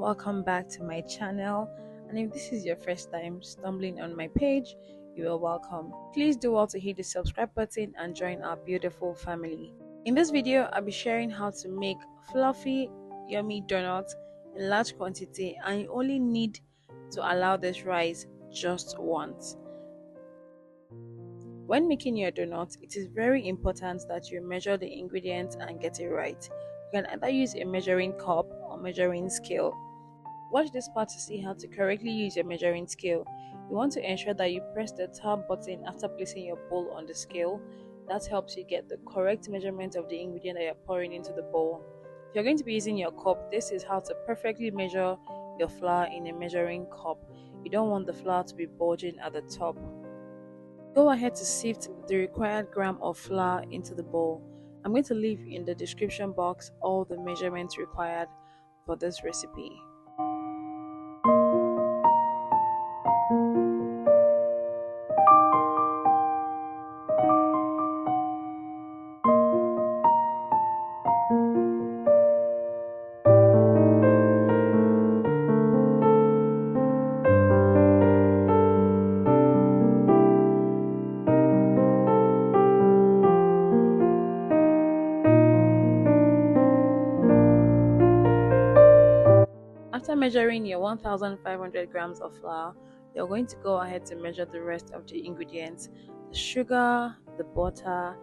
welcome back to my channel. And if this is your first time stumbling on my page, you are welcome. Please do well to hit the subscribe button and join our beautiful family. In this video, I'll be sharing how to make fluffy, yummy donuts in large quantity, and you only need to allow this rise just once. When making your donut, it is very important that you measure the ingredients and get it right. You can either use a measuring cup or measuring scale. Watch this part to see how to correctly use your measuring scale. You want to ensure that you press the top button after placing your bowl on the scale. That helps you get the correct measurement of the ingredient that you're pouring into the bowl. If you're going to be using your cup, this is how to perfectly measure your flour in a measuring cup. You don't want the flour to be bulging at the top. Go ahead to sift the required gram of flour into the bowl. I'm going to leave in the description box all the measurements required for this recipe. After measuring your 1500 grams of flour, you're going to go ahead to measure the rest of the ingredients: the sugar, the butter,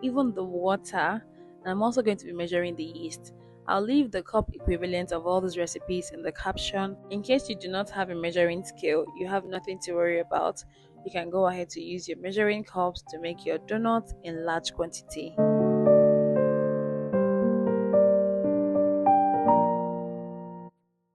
even the water, and I'm also going to be measuring the yeast. I'll leave the cup equivalent of all these recipes in the caption. In case you do not have a measuring scale, you have nothing to worry about. You can go ahead to use your measuring cups to make your donuts in large quantity.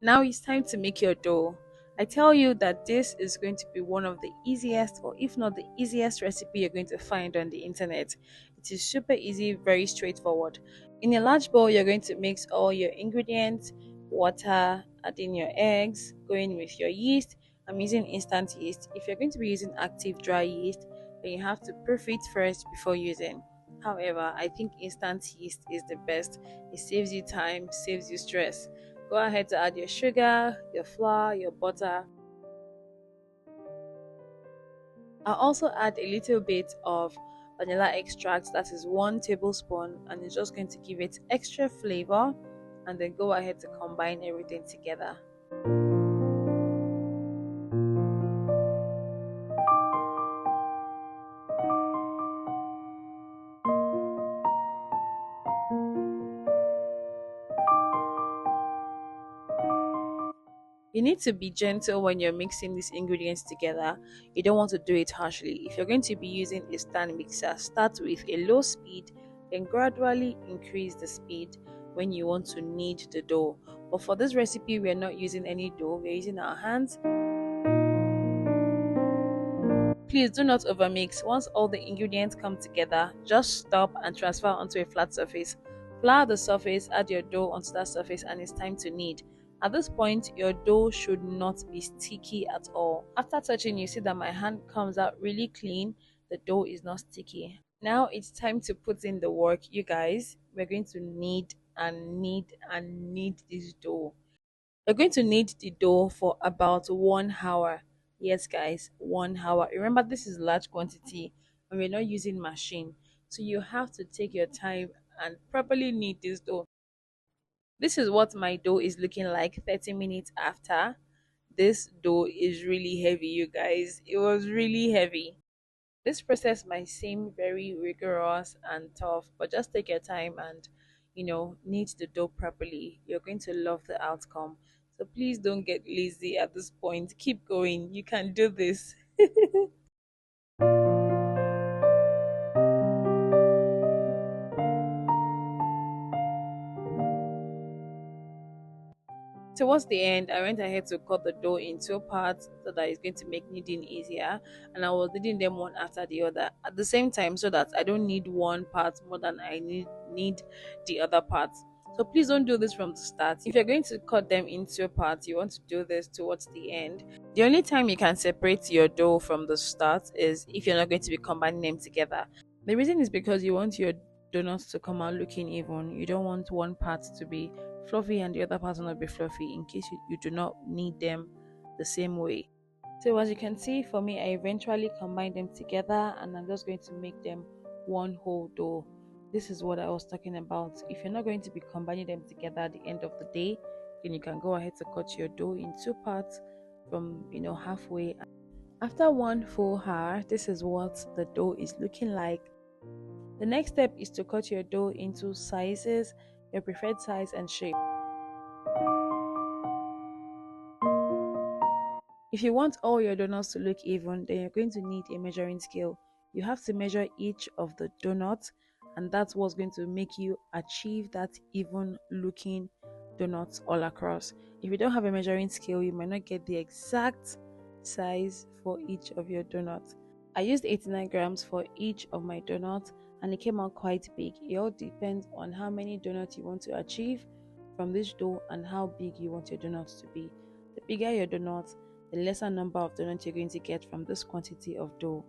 Now it's time to make your dough. I tell you that this is going to be one of the easiest, or if not the easiest recipe you're going to find on the internet. It is super easy, very straightforward. In a large bowl, you're going to mix all your ingredients: water, add in your eggs, go in with your yeast. I'm using instant yeast. If you're going to be using active dry yeast, then you have to proof it first before using. However, I think instant yeast is the best. It saves you time, saves you stress. Go ahead to add your sugar, your flour, your butter. I'll also add a little bit of vanilla extract, that is 1 tablespoon, and it's just going to give it extra flavor. And then go ahead to combine everything together. You need to be gentle when you're mixing these ingredients together. You don't want to do it harshly. If you're going to be using a stand mixer, start with a low speed, then gradually increase the speed when you want to knead the dough. But for this recipe, we're not using any dough, we're using our hands. Please do not overmix. Once all the ingredients come together, just stop and transfer onto a flat surface. Flour the surface, add your dough onto that surface, and it's time to knead. At this point, your dough should not be sticky at all. After touching, you see that my hand comes out really clean. The dough is not sticky. Now it's time to put in the work, you guys. We're going to knead and knead and knead this dough. You're going to knead the dough for about 1 hour. Yes, guys, 1 hour. Remember, this is large quantity and we're not using machine. So you have to take your time and properly knead this dough. This is what my dough is looking like 30 minutes after. This dough is really heavy, you guys. It was really heavy. This process might seem very rigorous and tough, but just take your time and, knead the dough properly. You're going to love the outcome. So please don't get lazy at this point. Keep going. You can do this. Towards the end, I went ahead to cut the dough in 2 parts so that it's going to make kneading easier, and I was kneading them one after the other at the same time so that I don't need one part more than I need the other part. So please don't do this from the start. If you're going to cut them in 2 parts, you want to do this towards the end. The only time you can separate your dough from the start is if you're not going to be combining them together. The reason is because you want your donuts to come out looking even. You don't want one part to be fluffy and the other part will not be fluffy in case you do not knead them the same way. So as you can see, for me, I eventually combine them together and I'm just going to make them one whole dough. This is what I was talking about. If you're not going to be combining them together at the end of the day, then you can go ahead to cut your dough in two parts from halfway. After one full hour, this is what the dough is looking like. The next step is to cut your dough into sizes, your preferred size and shape. If you want all your donuts to look even, then you're going to need a measuring scale. You have to measure each of the donuts, and that's what's going to make you achieve that even looking donuts all across. If you don't have a measuring scale, you might not get the exact size for each of your donuts. I used 89 grams for each of my donuts, and it came out quite big. It all depends on how many donuts you want to achieve from this dough and how big you want your donuts to be. The bigger your donuts, the lesser number of donuts you're going to get from this quantity of dough.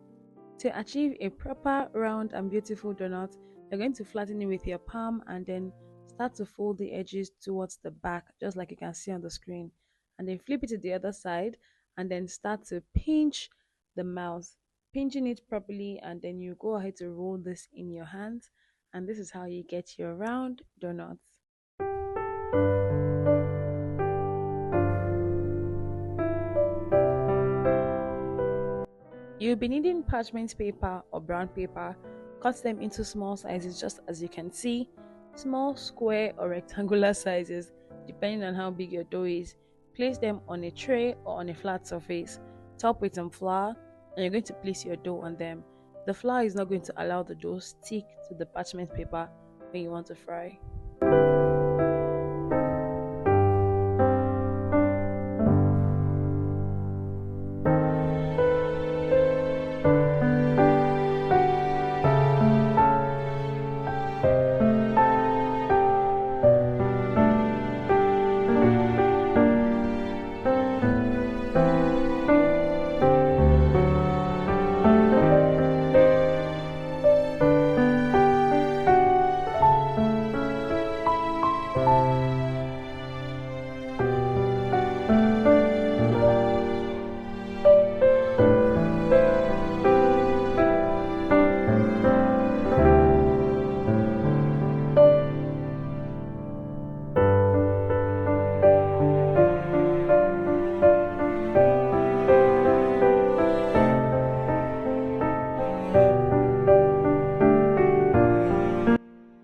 To achieve a proper round and beautiful donut, you're going to flatten it with your palm and then start to fold the edges towards the back, just like you can see on the screen. And then flip it to the other side and then start to pinch the mouth, pinching it properly, and then you go ahead to roll this in your hands. And this is how you get your round donuts. You'll be needing parchment paper or brown paper. Cut them into small sizes just as you can see. Small, square or rectangular sizes depending on how big your dough is. Place them on a tray or on a flat surface. Top with some flour and you're going to place your dough on them. The flour is not going to allow the dough stick to the parchment paper when you want to fry.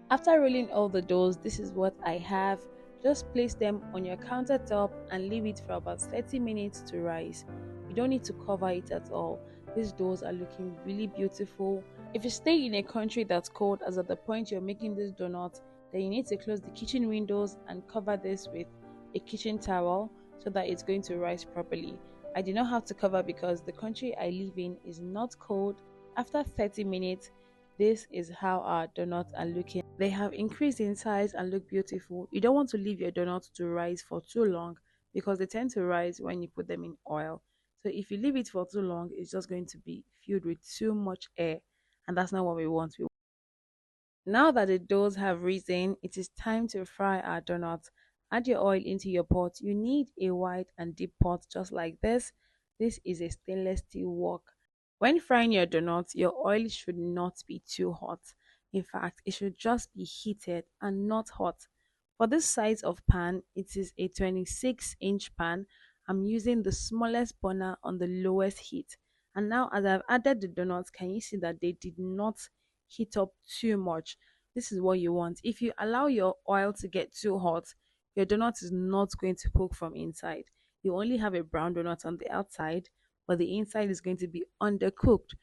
After rolling all the doughs, this is what I have. Just place them on your countertop and leave it for about 30 minutes to rise. You don't need to cover it at all. These doughs are looking really beautiful. If you stay in a country that's cold as at the point you're making this donut, then you need to close the kitchen windows and cover this with a kitchen towel so that it's going to rise properly. I did not have to cover because the country I live in is not cold. After 30 minutes, this is how our donuts are looking. They have increased in size and look beautiful. You don't want to leave your donuts to rise for too long because they tend to rise when you put them in oil. So if you leave it for too long, it's just going to be filled with too much air, and that's not what we want. Now that the doughs have risen, it is time to fry our donuts. Add your oil into your pot. You need a wide and deep pot just like this. This is a stainless steel wok. When frying your donuts, your oil should not be too hot. In fact, it should just be heated and not hot. For this size of pan, it is a 26-inch pan. I'm using the smallest burner on the lowest heat. And now as I've added the donuts, can you see that they did not heat up too much? This is what you want. If you allow your oil to get too hot, your donut is not going to cook from inside. You only have a brown donut on the outside, but the inside is going to be undercooked.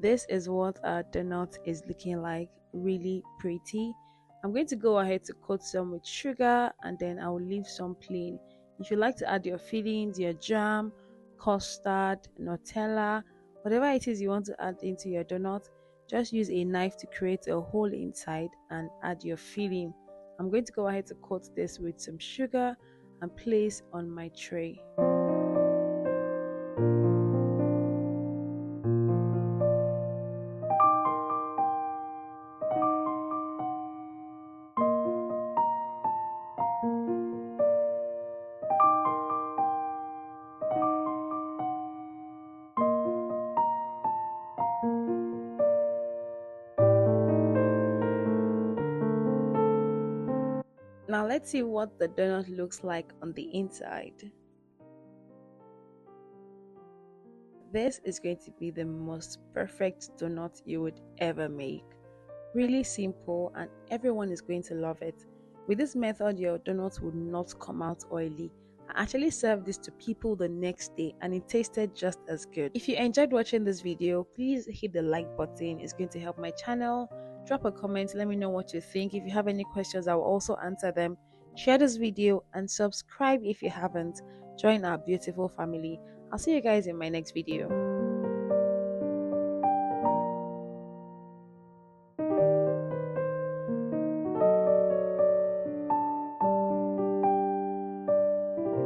This is what our donut is looking like, really pretty. I'm going to go ahead to coat some with sugar and then I will leave some plain. If you like to add your fillings, your jam, custard, Nutella, whatever it is you want to add into your donut, just use a knife to create a hole inside and add your filling. I'm going to go ahead to coat this with some sugar and place on my tray. Now let's see what the donut looks like on the inside. This is going to be the most perfect donut you would ever make. Really simple and everyone is going to love it. With this method, your donuts would not come out oily. I actually served this to people the next day and it tasted just as good. If you enjoyed watching this video, please hit the like button. It's going to help my channel. Drop a comment, let me know what you think. If you have any questions, I will also answer them. Share this video and subscribe if you haven't. Join our beautiful family. I'll see you guys in my next video.